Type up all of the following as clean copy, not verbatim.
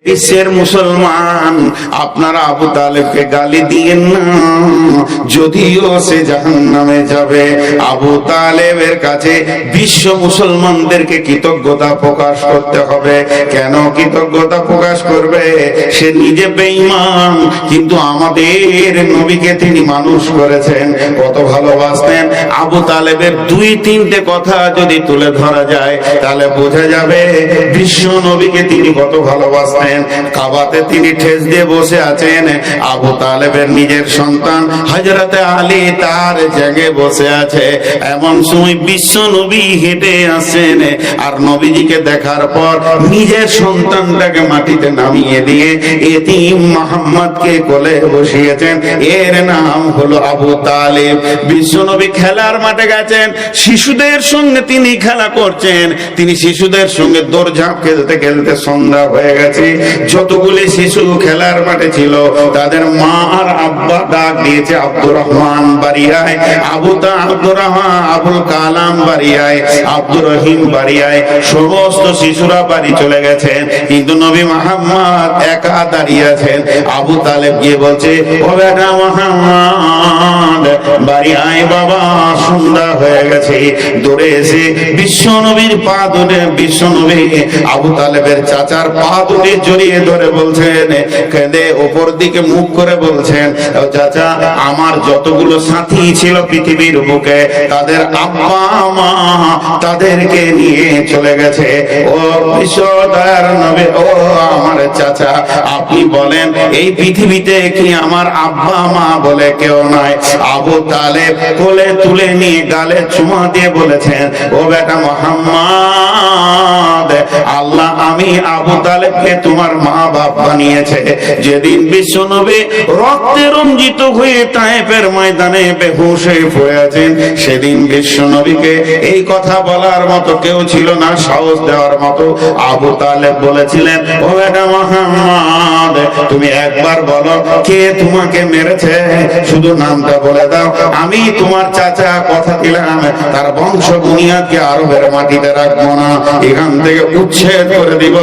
বিশ্বের মুসলমান, আপনারা আবু তালেবকে গালি দিয়েন না, যদিও সে জাহান্নামে যাবে। আবু তালেবের কাছে বিশ্ব মুসলমানদেরকে কৃতজ্ঞতা প্রকাশ করতে হবে। কেন কৃতজ্ঞতা প্রকাশ করবে? সে নিজে বেঈমান, কিন্তু আমাদের নবীকে তিনি মানুষ করেছেন, কত ভালোবাসতেন। আবু তালেবের দুই তিনটে কথা যদি তুলে ধরা যায় তাহলে বোঝা যাবে বিশ্ব নবীকে তিনি কত ভালোবাসতেন। কাবাতে তিনি ঠেস দিয়ে বসে আছেন, আবু তালেবের নিজের সন্তান হযরতে আলী তার জায়গায় বসে আছে। এমন সময় বিশ্ব নবী হেঁটে আসেন, আর নবীজিকে দেখার পর নিজের সন্তানটাকে মাটিতে নামিয়ে দিয়ে এতিম মুহাম্মদকে কোলে বসিয়েছেন। এর নাম হলো আবু তালেব। বিশ্ব নবী খেলার মাঠে গেছেন, শিশুদের সঙ্গে তিনি খেলা করছেন। তিনি শিশুদের সঙ্গে দৌড়ঝাঁপ খেলতে খেলতে সন্ধ্যা হয়ে গেছে। যতগুলি শিশু খেলার মাঠে ছিল তাদের মা আর আব্বা ডাক দিয়েছে, আব্দুর রহমান বাড়ি আয়, আব্দুর রহমান, আবুল কালাম বাড়ি আয়, আব্দুর রহিম বাড়ি আয়। সমস্ত শিশুরা বাড়ি চলে গেছেন, কিন্তু নবী মুহাম্মদ একা দাঁড়িয়ে আছেন। আবু তালেব গিয়ে বলছে, ও বেটা মুহাম্মদ বাড়ি আয় বাবা, সন্ধ্যা হয়ে গেছে। দৌড়ে এসে বিশ্ব নবীর পা ধরে, বিশ্ব নবী আবু তালেবের চাচার পা ধরে জড়িয়ে ধরে বলছেন, কেঁদে ওপর দিকে মুখ করে বলছেন, চাচা আমার যতগুলো সাথী ছিল পৃথিবীর বুকে তাদের আব্বা মা তাদেরকে নিয়ে চলে গেছে। ও বিশ্বদয়ার নবী, ও আমার চাচা, আপনি বলেন এই পৃথিবীতে কি আমার আব্বা মা বলে কেউ নাই? আবু তালেব কোলে তুলে নিয়ে গালে চুমা দিয়ে বলেছেন, ও বেটা মুহাম্মদ, আল্লাহ আমি আবু তালেবকে তোমার মা বাপ বানিয়েছে। যেদিন বিশ্ব নবী রক্তে রঞ্জিত হয়ে তায়েফের ময়দানে বেহুশ হয়ে পড়ে আছেন, সেদিন বিশ্ব নবীকে এই কথা বলার মতো কেউ ছিল না, সাহস দেওয়ার মতো। আবু তালেব বলেছিলেন, ও বেটা মুহাম্মদ, তুমি একবার বলো কে তোমাকে মেরেছে, শুধু নামটা বলে দাও, আমি তোমার চাচা কথা দিলাম তার বংশ বুনিয়াদকে আরবের মাটিতে রাখবো না, এখান থেকে উচ্ছেদ করে দিব।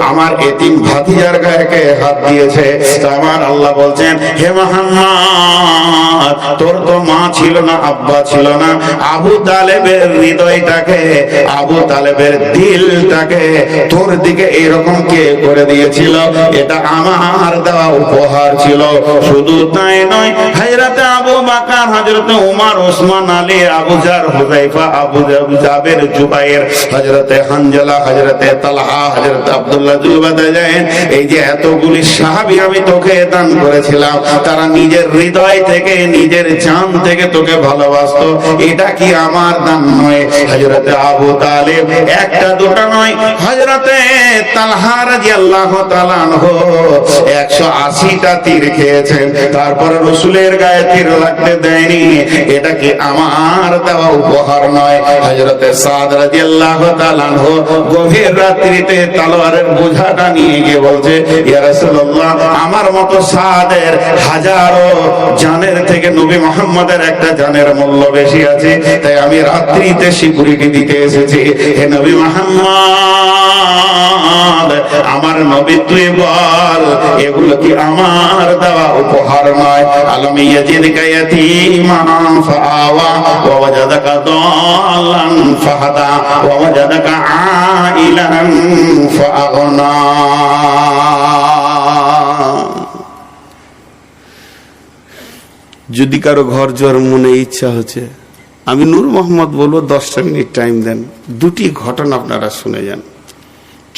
আমার এতিম ভাতিজার গায়ে কে হাত দিয়েছে? আমার আল্লাহ বলছেন, হে মুহাম্মদ, তোর তো মা ছিল না, আব্বা ছিল না। আবু তালেবের হৃদয়টাকে, আবু তালেবের দিলটাকে তোর দিকে এরকম কে করে দিয়েছিল? এটা আমার দেওয়া উপহার ছিল। শুধু তাই নয়, হযরতে আবু বকর, হযরতে উমর, ওসমান, আলী, আবু জার, হুযায়ফা, আবু জাবের, জুবাইর, হযরতে হানজালা, হযরতে তালহা, হযরতে আব্দুল্লাহ জুলবাদাজাইন, এই যে এতগুলি সাহাবী আমি তোকে দান করেছিলাম, তারা নিজের হৃদয় থেকে, নিজের জান থেকে তোকে ভালোবাসতো। এটা কি আমার দান নয়? হযরতে আবু তালেব একটা দুটা নয়, হযরতে তালহা রাদিয়াল্লাহু তাআলা আনহু 180টা তীর খেয়েছেন, তারপরে রাসূলের গায়ে তীর লাগতে দেয়নি। এটা কি আমার দেওয়া উপহার নয়? হযরতে সাদ রাদিয়াল্লাহু তাআলা আনহু গভীর রাত্রিতে তলোয়ারের বোঝাটা নিয়ে গিয়ে বলছে, ইয়া রাসূলুল্লাহ, আমার মতো সাদের হাজারো জানের থেকে নবী মুহাম্মদের একটা জানের মূল্য বেশি আছে, তাই আমি রাত্রিতে সিকিউরিটি দিতে এসেছি। হে নবী মুহাম্মদ, আমার নবী তুই বল, এগুলো কি আমার দেওয়া উপহার নয়? আলম ইয়াজিদকা ইয়াতীমান ফাআওয়া ওয়া ওয়াজাদাকা দাল্লান ফাহাদা ওয়া ওয়াজাদাকা আইলান ফাআগনা। যদি কারো ঘর জোর মনে ইচ্ছা হচ্ছে, আমি নূর মোহাম্মদ বলবো 10টা মিনিট টাইম দেন, দুটি ঘটনা আপনারা শুনে যান।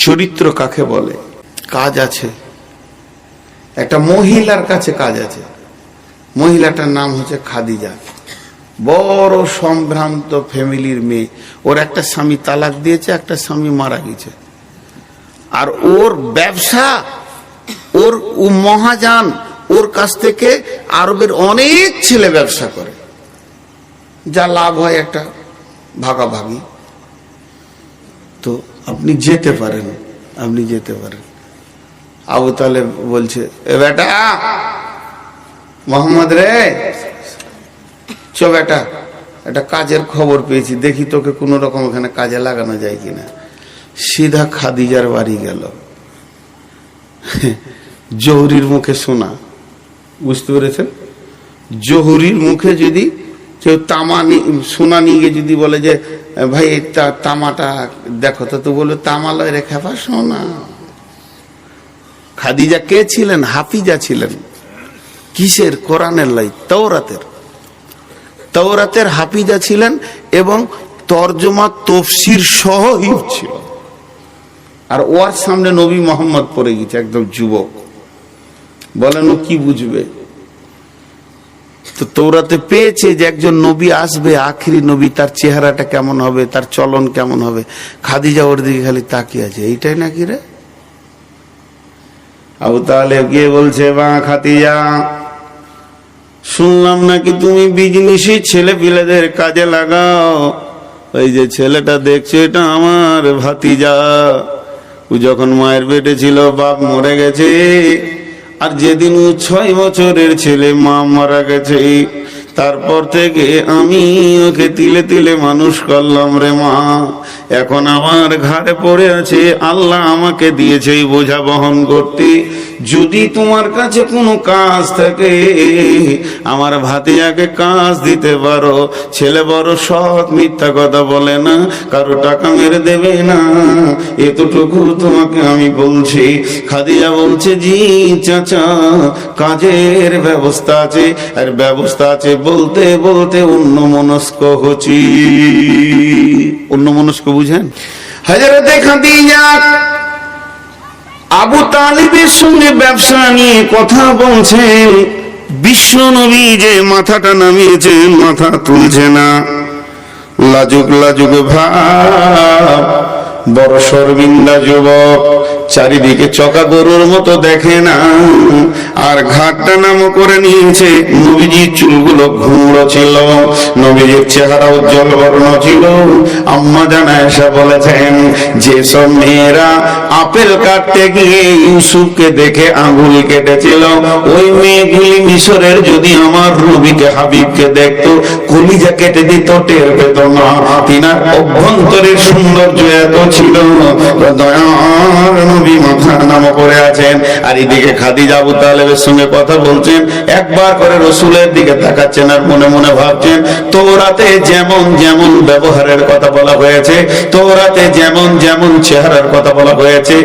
চরিত্র কাকে বলে? কাজ আছে, একটা মহিলার কাছে কাজ আছে। মহিলাটার নাম হচ্ছে খাদিজা, বড় সম্ভ্রান্ত ফ্যামিলির মেয়ে। ওর একটা স্বামী তালাক দিয়েছে, একটা স্বামী মারা গেছে, আর ওর ব্যবসা, ওর মহাজান, ওর কাছ থেকে আরবের অনেক ছেলে ব্যবসা করে, যা লাভ হয় একটা ভাগাভাগি। তো আপনি যেতে পারেন, আপনি যেতে পারেন। আবু তালেব বলছে, এ বেটা মোহাম্মদ রে, চ বেটা, একটা কাজের খবর পেয়েছি, দেখি তোকে কোনো রকম এখানে কাজে লাগানো যায় কিনা। সিধা খাদিজার বাড়ি গেল। জহুরির মুখে শোনা, বুঝতে পেরেছেন? জহুরির মুখে যদি কেউ তামা সোনা নিয়ে গিয়ে যদি বলে যে ভাই তামাটা দেখো, তো বলবে তামা লয় রে খেপা, সোনা। খাদিজা কে ছিলেন? হাফিজা ছিলেন। কিসের? কোরআনের লাই, তাওরাতের হাফিজা ছিলেন এবং তরজমা তফসির সহ হিফজ ছিল। আর ওর সামনে নবী মোহাম্মদ পড়ে গেছে, একদম যুবক। বলেন ও কি বুঝবে? তো তৌরাতে পেয়েছে যে একজন নবী আসবে, আখিরি নবী, তার চেহারাটা কেমন হবে, তার চলন কেমন হবে। খাদিজা ওর দিকে খালি তাকিয়ে আছে, এইটাই নাকি রে? আবু তালেব গিয়ে বলছে, বা খাদিজা, শুনলাম নাকি তুমি বিজনেসি ছেলে পিলেদের কাজে লাগাও। ওই যে ছেলেটা দেখছো, এটা আমার ভাতিজা। ও যখন মায়ের পেটে ছিল বাপ মরে গেছে, আর যেদিন ও 6 বছরের ছেলে মা মারা গেছে, তারপর থেকে আমি ওকে তিলে তিলে মানুষ করলাম রে মা। এখন আমার ঘাড়ে পড়ে আছে, আল্লাহ আমাকে দিয়েছে এই বোঝা বহন করতে। যদি তোমার কাছে কোনো কাজ থাকে, আমার ভাতিজাকে কাজ দিতে পারো। ছেলে বড় সৎ, মিথ্যা কথা বলে না, কারো টাকা মেরে দেবে না, এতটুকু তোমাকে আমি বলছি। খাদিজা বলছে, জি চাচা, কাজের ব্যবস্থা আছে। আর ব্যবস্থা আছে বলতে বলতে অন্যমনস্ক হচ্ছি। অন্যমনস্ক বুঝেন? হযরতে খাদিজা আবু তালিবের সঙ্গে ব্যবসা নিয়ে কথা বলছেন। বিশ্ব নবী যে মাথাটা নামিয়েছেন, মাথা তুলছে না, লাজুক লাজুক ভাব, বড় শর্মিন্দা যুবক, চারিদিকে চকা গরুর মতো দেখে না, আর ঘাটটা নামও করে নিয়েছে। নবীজির চুলগুলো ঘুমড়ো ছিল, নবীজির চেহারা উজ্জ্বল বর্ণ ছিল। আম্মা জান আয়েশা বলেছেন, যেসব মেয়েরা আপেল কাটতে গিয়ে ইউসুফকে দেখে আঙ্গুল কেটেছিল, ওই মেয়েগুলি মিশরের যদি আমার নবীকে হাবিবকে দেখতো, কলিজা কেটে দিত, টের পেত না। তিনার অভ্যন্তরের সৌন্দর্য এত ছিল, দয়ার নবী মাথা নামা করে আছেন। আর এদিকে খাদিজা আবু তালেবের সঙ্গে কথা বলছেন, একবার করে রসুলের দিকে তাকাচ্ছেন, আর মনে মনে ভাবছেন, তওরাতে যেমন যেমন ব্যবহারের কথা বলা হয়েছে, তওরাতে যেমন যেমন চেহারার কথা বলা হয়েছে,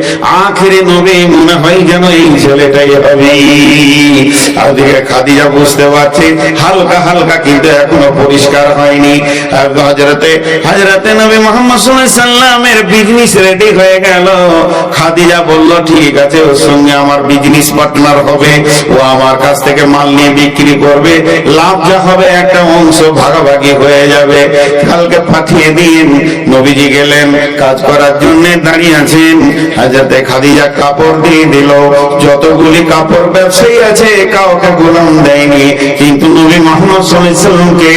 আখেরি নবী মনে হয় যেন এই ছেলেটাই হবে। আর এদিকে খাদিজা বুঝতে পারছে হালকা হালকা, কিন্তু এখনো পরিষ্কার হয়নি। হযরতে নবী মুহাম্মদ সাল্লাল্লাহু আলাইহি সাল্লামের বিজনেস রেডি হয়ে গেল। খাদিজা বলল, ঠিক আছে, ওর সঙ্গে আমার বিজনেস পার্টনার হবে, ও আমার কাছ থেকে মাল নিয়ে বিক্রি করবে, লাভ যা হবে একটা অংশ ভাগাভাগি হয়ে যাবে, কালকে পাঠিয়ে দিন। নবীজি গেলেন, কাজ করার জন্য দাঁড়িয়ে আছেন। হযরতে খাদিজা কাপড় দিয়ে দিল। যতগুলি কাপড় ব্যবসায়ী আছে কাউকে গোলাম দেয়নি, কিন্তু নবী মুহাম্মদ সাল্লাল্লাহু আলাইহি সাল্লামকে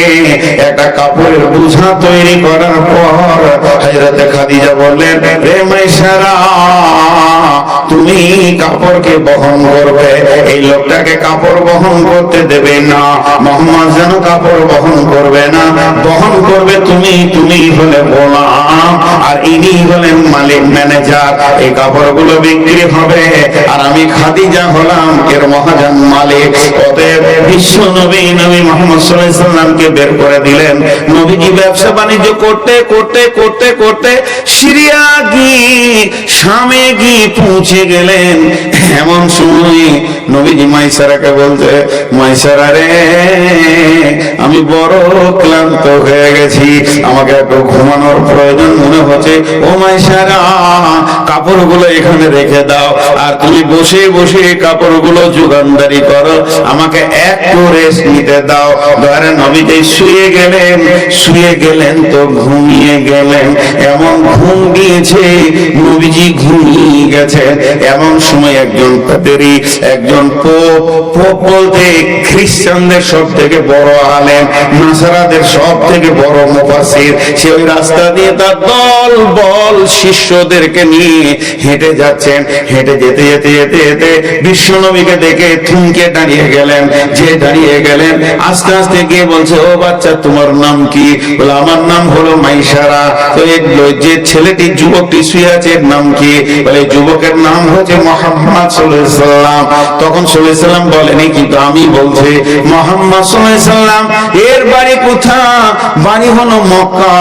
একটা কাপড়ের বোঝা তৈরি করার পর হযরতে খাদিজা বললেন, রে মাইসারা, তুমি কাপড়কে বহন করবে, এই লোকটাকে কাপড় বহন করতে দেবে না। মুহাম্মদ যেন কাপড় বহন করবে না, বহন করবে তুমি। তুমি হলে গোলাম, আর ইনি হলেন মালিক, ম্যানেজার। এই কাপড়গুলো বিক্রি হবে, আর আমি খাদিজা হলাম এর মহাজন মালিক। অতএব বিশ্ব নবী মুহাম্মদ সাল্লাল্লাহু আলাইহি সাল্লামকে বের করে দিলেন। নবীজি ব্যবসা বাণিজ্য করতে করতে করতে করতে সিরিয়া গিয়ে শামে গিয়ে পৌঁছে গেলেন। এমন সময় নবীজি মাইসারাকে বলতে, মাইসারা রে, আমি বড় ক্লান্ত হয়ে গেছি, আমাকে একটু ঘুমানোর প্রয়োজন মনে হচ্ছে। ও মাইসারা, কাপড়গুলো এখানে রেখে দাও, আর তুমি বসে বসে কাপড়গুলো যোগানদারি করো, আমাকে একটু রেস্ট নিতে দাও। ধরে নবীজি শুয়ে গেলেন তো ঘুমিয়ে গেলেন। এমন ঘুম গিয়েছে, নবীজি ঘুমিয়ে গেছেন। এমন সময় একজন একজন পোপ বলতে খ্রিস্টানদের সব থেকে বড় আলেম, নাসারাদের সব থেকে বড় মুফাসসির, সে ওই রাস্তা দিয়ে তার দল বল শিষ্যদেরকে নিয়ে হেঁটে যাচ্ছেন। হেঁটে যেতে যেতে যেতে যেতে বিশ্বনবীকে দেখে থমকে দাঁড়িয়ে গেলেন। যে দাঁড়িয়ে গেলেন আস্তে আস্তে গিয়ে বলছে, ও বাচ্চা তোমার নাম কি? বলে আমার নাম হলো মাইসারা। তো যে ছেলেটি যুবকটি শুয়ে আছে এর নাম কি? বলে যুবকের নাম হচ্ছে মুহাম্মদ সাল্লাল্লাহু আলাইহি সাল্লাম। তখন সাল্লাল্লাহু আলাইহি সাল্লাম বলেনি, কিন্তু আমি বলছি মুহাম্মদ সাল্লাল্লাহু আলাইহি সাল্লাম এর বাড়ি কোথায়? বাড়ি হলো মক্কা।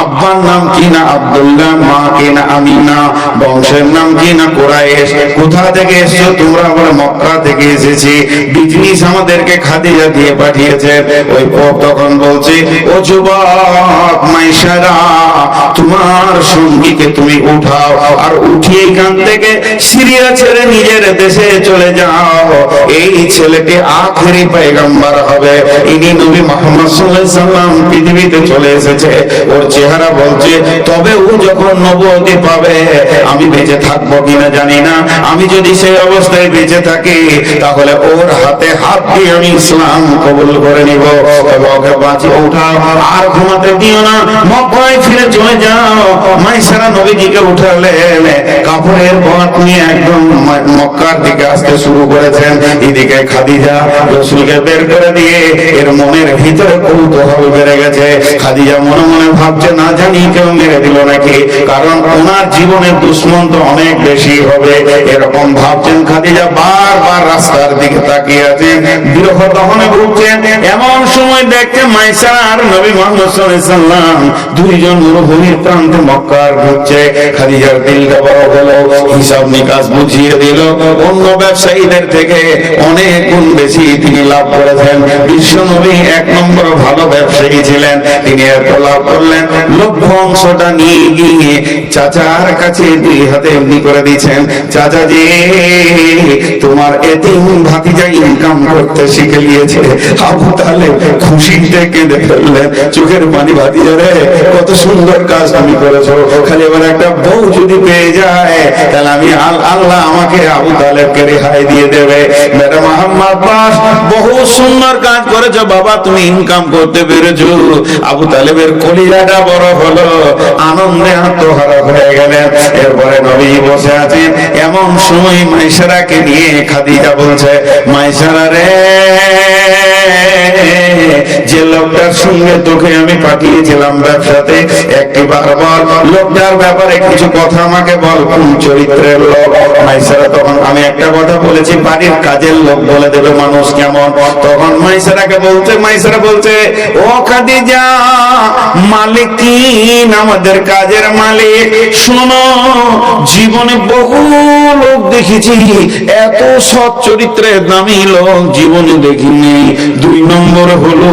আব্বার নাম কি? না আব্দুল্লাহ। মা কি? না আমিনা। বংশের নাম কি? না কুরাইশ। কোথা থেকে এসেছো তোমরা? বলে মক্কা থেকে এসেছি, বিজনেস আমাদেরকে খাদিজা দিয়ে পাঠিয়েছে। ওই পোপ তখন বলছে, ও যুবক মাইসারা, তোমার সঙ্গীকে তুমি উঠাও আর উঠিয়ে এখান থেকে সিরিয়া ছেড়ে নিজের দেশে চলে যাও। এই ছেলেটি আখেরি পয়গম্বর হবে। ইনি নবী মুহাম্মদ সাল্লাল্লাহু আলাইহি সাল্লাম পৃথিবীতে চলে এসেছে। ওর চেহারা বলছে, তবে ও যখন নবুয়তি পাবে আমি বেঁচে থাকবো কিনা জানি না। আমি যদি সেই অবস্থায় বেঁচে থাকি তাহলে ওর হাতে হাত দিয়ে আমি ইসলাম কবুল করে নিব। তবে ওকে বাঁচিয়ে উঠাও, আর ঘুমাতে দিও না, মক্কায় ফিরে চলে যাও। মাইসারা নবীজিকে উঠালেন, কাপড়ের বাঁধ নিয়ে একদম মক্কার দিকে আসতে শুরু করেছেন। এদিকে খাদিজা রাসূলকে বের করে দিয়ে এর মনের ভিতরে কৌতূহল বেড়ে গেছে। খাদিজা মনে মনে ভাবছে, না জানি কেউ মেরে দিল নাকি, কারণ ওনার জীবনের দুশ্মন তো অনেক বেশি হবে, এরকম ভাবছেন। খাদিজা বারবার রাস্তার দিকে তাকিয়ে আছেন, বিরহ দহনে ভুগছেন। এমন সময় দেখতে মাইসারা আর নবী মুহাম্মদ সাল্লাল্লাহু আলাইহি সাল্লাম দুইজন মরুভূমির প্রান্তে মক্কার ঢুকছে। খাদিজার দিলটা বড় হলো, হিসাব নিকাশ বুঝিয়ে দিল। অন্য ব্যবসায়ীদের থেকে অনেক গুণ বেশি তিনি লাভ করেছেন। বিশ্ব নবী এক নম্বর ভালো ব্যবসায়ী ছিলেন। তিনি এত লাভ করলেন, লক্ষ্য অংশটা নিয়ে গিয়ে চাচার কাছে দুই হাতে এমনি করে দিয়েছেন, চাচা জি তোমার এতিম ভাতিজা ইনকাম করতে শিখে নিয়েছে। আবু তালেব খুশিতে কেঁদে ফেললেন, চোখের পানি, ভাতিজা রে কত সুন্দর কাজ তুমি করেছো, খালি এবার একটা বউ যদি পেয়ে যায় তাহলে আমি আল্লাহ আমাকে আবু তালেবকে রেহাই দিয়ে দেবে। বেটা মুহাম্মদ বাস বহু সুন্দর কাজ করেছো বাবা, তুমি ইনকাম করতে পেরেছো। আবু তালেবের কলিজাটা বড় হলো, আনন্দে আত্মহারা হয়ে গেলেন। এরপরে নবী বসে আছেন, এমন সময় মাইসারাকে নিয়ে খাদিজা বলছে, মাইসারা রে, যে লোকটার সঙ্গে তোকে আমি পাঠিয়েছিলাম ব্যবসাতে, একটিবার বল লোকটার ব্যাপারে কিছু কথা আমাকে বল, কোন চরিত্রের লোক। মাইসারা তখন, আমি একটা কথা বলেছি বাড়ির কাজের লোক বলে দেবে মানুষ কেমন। তখন মাইসারাকে বলছে, মাইসারা বলছে, ও খাদিজা, মালিকিন আমাদের কাজের মালিক, শোনো জীবনে বহু লোক দেখেছি, এত সৎ চরিত্রের দামি লোক জীবনে দেখিনি। দুই নম্বর হলো,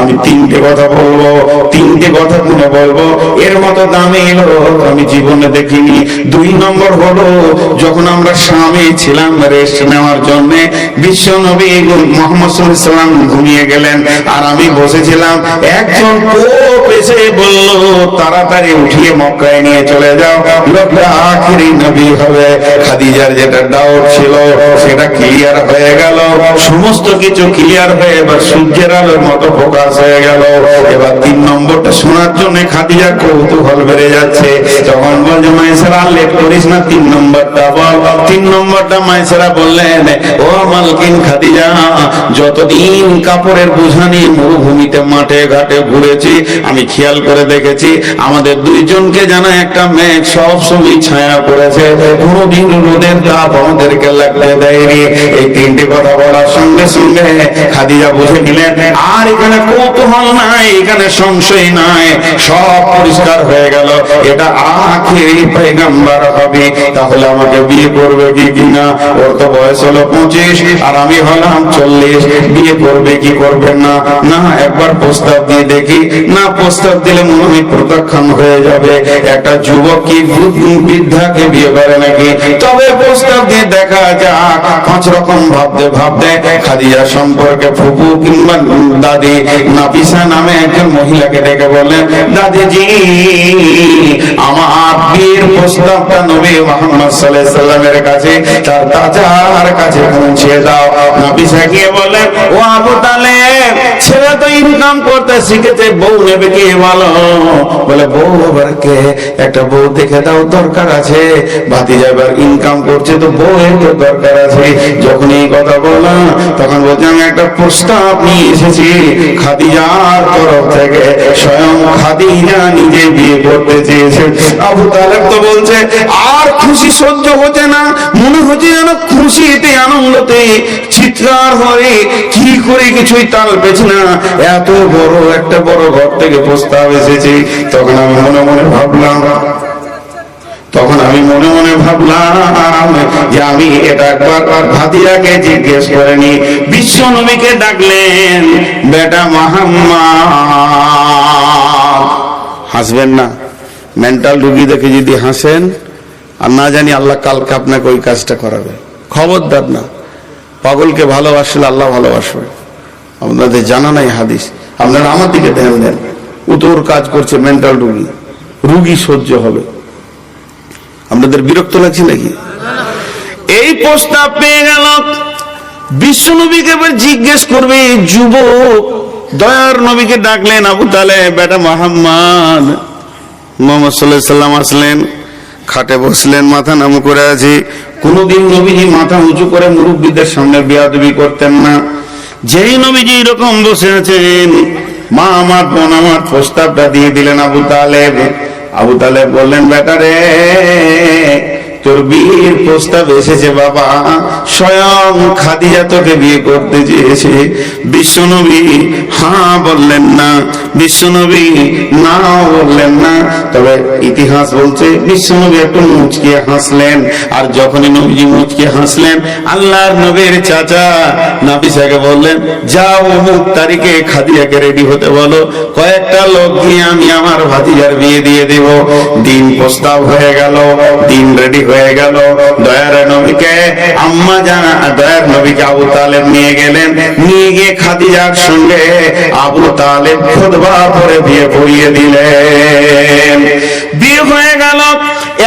আমি তিনটে কথা বলবো, তিনটে কথা শুনে বলবো, এর মতো দামি লোক আমি জীবনে দেখিনি। দুই নম্বর হলো, যখন আমরা স্বামী ছিলাম রেস্ট নেওয়ার জন্য, বিশ্ব নবী মুহাম্মদ সাল্লাল্লাহু আলাইহি সাল্লাম ঘুমিয়ে গেলেন আর আমি বসেছিলাম, একজন পোপ এসে বলল তাড়াতাড়ি উঠিয়ে মক্কায় নিয়ে চলে যাও, লোকটা আখেরি নবী হবে। খাদিজার যেটা ডাউট ছিল সেটা ক্লিয়ার হয়ে গেল, সমস্ত কিছু ক্লিয়ার হয়ে এবার সূর্যের আলোর মতো ফোকাস হয়ে গেল। এবার তিন নম্বরটা শোনার জন্য খাদিজার কৌতূহল বেড়ে যাচ্ছে। যখন বলছে মাইসারা লেট করিস না, তিন নম্বরটা বল। তিন নম্বরটা মাইসারা বললেন, ও মালকিন খাদিজা, যতদিন কাপড়ের বোঝা নিয়ে মরুভূমিতে মাঠে ঘাটে ঘুরেছি আমি খেয়াল করে দেখেছি আমাদের দুইজনকে যেন একটা মেঘ সব সময় ছায়া করেছে, কোনোদিন রোদের তাপ আমাদেরকে লাগতে দেয়নি। এই তিনটি কথা বলার সঙ্গে সঙ্গে খাদিজা বুঝে নিলেন আর এখানে কৌতূহল নাই, এখানে সংশয় নাই, সব পরিষ্কার হয়ে গেল, এটা আখেরি পয়গম্বর হবে। তাহলে আমাকে বিয়ে করবে কি কিনা? ওর তো বয়স হলো 25 আর আমি হলাম 40, বিয়ে করবে কি করবেন না? না একবার প্রস্তাব দিয়ে দেখি, না প্রস্তাব দিলে মনে হয় প্রত্যাখ্যান হয়ে যাবে, একটা যুবক কি বৃদ্ধাকে বিয়ে করে নাকি? তবে প্রস্তাব দিয়ে দেখা যায় পাঁচ রকম ভাবতে ভাবতে খাদিজা সম্পর্কে ফুফু কিংবা দাদি নাফিসা নামে একজন মহিলাকে ডেকে বললেন, দাদিজি আমার বিয়ের প্রস্তাবটা নবী মুহাম্মদ সাল্লাল্লাহু আলাইহি সাল্লামের কাছে, তার চাচার কাছে পৌঁছে দাও। নাফিসা গিয়ে বললেন, ও আবু তালেব, ছেলে তো ইনকাম করতে শিখেছে, বউ নেবে কে বলো? বলে বউ আবার কে? একটা বউ দেখে দাও, দরকার আছে। ভাতিজা এবার ইনকাম করছে তো বউয়ের তো দরকার আছে। যখন এই কথা বললাম তখন বলছে, আমি একটা প্রস্তাব নিয়ে এসেছি খাদিজার তরফ থেকে, স্বয়ং খাদিজা নিজে বিয়ে করতে চেয়েছে। আবু তালেব তো বলছে আর খুশি সহ্য হচ্ছে না, মনে হচ্ছে যেন খুশিতে আনন্দতে চিৎকার হয়ে কি করে কিছুই তাল পেছে না, এত বড় একটা বড় ঘর থেকে প্রস্তাব এসেছে। তখন আমি মনে মনে ভাবলাম যে আমি এটা একবার ভাতিজাকে জিজ্ঞেস করে নি। বিশ্ব নবীকে ডাকলেন, বেটা মুহাম্মদ। হাসবেন না, মেন্টাল রোগী দেখে যদি হাসেন আর না জানি আল্লাহ কালকে আপনাকে ওই কাজটা করাবে, খবরদার না। পাগলকে ভালোবাসলে আল্লাহ ভালোবাসবে। আপনাদের জানা নাই হাদিস, আপনারা আমার দিকে ধ্যান দেন। উতোর কাজ করছে মেন্টাল রুগী সহ্য হবে। আপনাদের বিরক্ত লাগছে নাকি? এই প্রস্তাব পেয়ে গেল, বিশ্ব নবীকে এবার জিজ্ঞেস করবে। যুবক দয়ার নবীকে ডাকলেন, আবু তালেব, বেটা মুহাম্মদ। মুহাম্মদ সাল্লাল্লাহু আলাইহি সাল্লাম আসলেন, খাটে বসলেন, মাথা নামু করে আছে। কোনদিন নবীজি মাথা উঁচু করে মুরব্বীদের সামনে বেয়াদবি করতেন না। যেই নবীজি এরকম বসে আছেন, মা আমার, বোন আমার, প্রস্তাবটা দিয়ে দিলেন আবু তালেব। আবু তালেব বললেন, বেটা রে, তোর বিয়ের প্রস্তাব এসেছে বাবা, স্বয়ং খাদিজা তোকে বিয়ে করতে চেয়েছে। বিশ্বনবী হ্যাঁ বললেন না, বিশ্বনবী না বললেন না। তবে ইতিহাস বলছে বিশ্বনবী একটু মুচকিয়ে হাসলেন। আর যখনই নবীজি মুচকিয়ে হাসলেন, আল্লাহর নবীর চাচা নাফিসাকে বললেন, যাও অমুক তারিখে খাদিজাকে রেডি হতে বলো, কয়েকটা লোক দিয়ে আমি আমার ভাতিজার বিয়ে দিয়ে দেব। দিন প্রস্তাব হয়ে গেল, দিন রেডি হয়ে গেল। দয়ার নবীকে আম্মা জানা, দয়ার নবীকে আবু তালেব নিয়ে গেলেন। নিয়ে গিয়ে খাদিজার সঙ্গে আবু তালেব খুতবা পড়ে বিয়ে পড়িয়ে দিলেন। বিয়ে হয়ে গেল।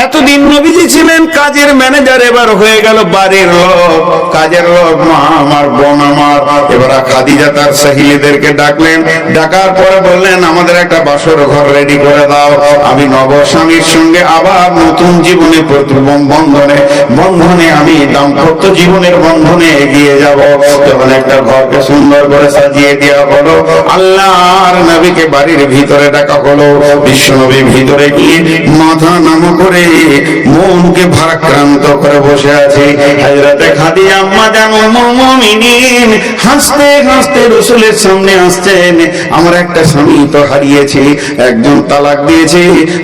এতদিন নবীজি ছিলেন কাজের ম্যানেজার, এবার হয়ে গেল বাড়ির লোক, কাজের লোক। মা আমার, বোন আমার। এবার খাদিজা তার সহিলীদেরকে ডাকলেন, ডাকার পরে বললেন, আমাদের একটা বাসর ঘর রেডি করে দাও, আমি নবস্বামীর সঙ্গে আবার নতুন জীবনে বন্ধনে আমি দাম্পত্য জীবনের বন্ধনে এগিয়ে যাব। তখন একটা ঘরকে সুন্দর করে সাজিয়ে দেওয়া হলো। আল্লাহর নবীকে বাড়ির ভিতরে ডাকা হলো। বিশ্ব নবী ভিতরে গিয়ে মাথা নামো করে মনকে ভারাক্রান্ত করে বসে আছে। হযরতে খাদিজা আম্মা জান উম্মুল মুমিনিন হাসতে হাসতে রাসূলের সামনে আসছেন। আমার একটা স্বামী তো হারিয়েছে, একজন তালাক দিয়েছে,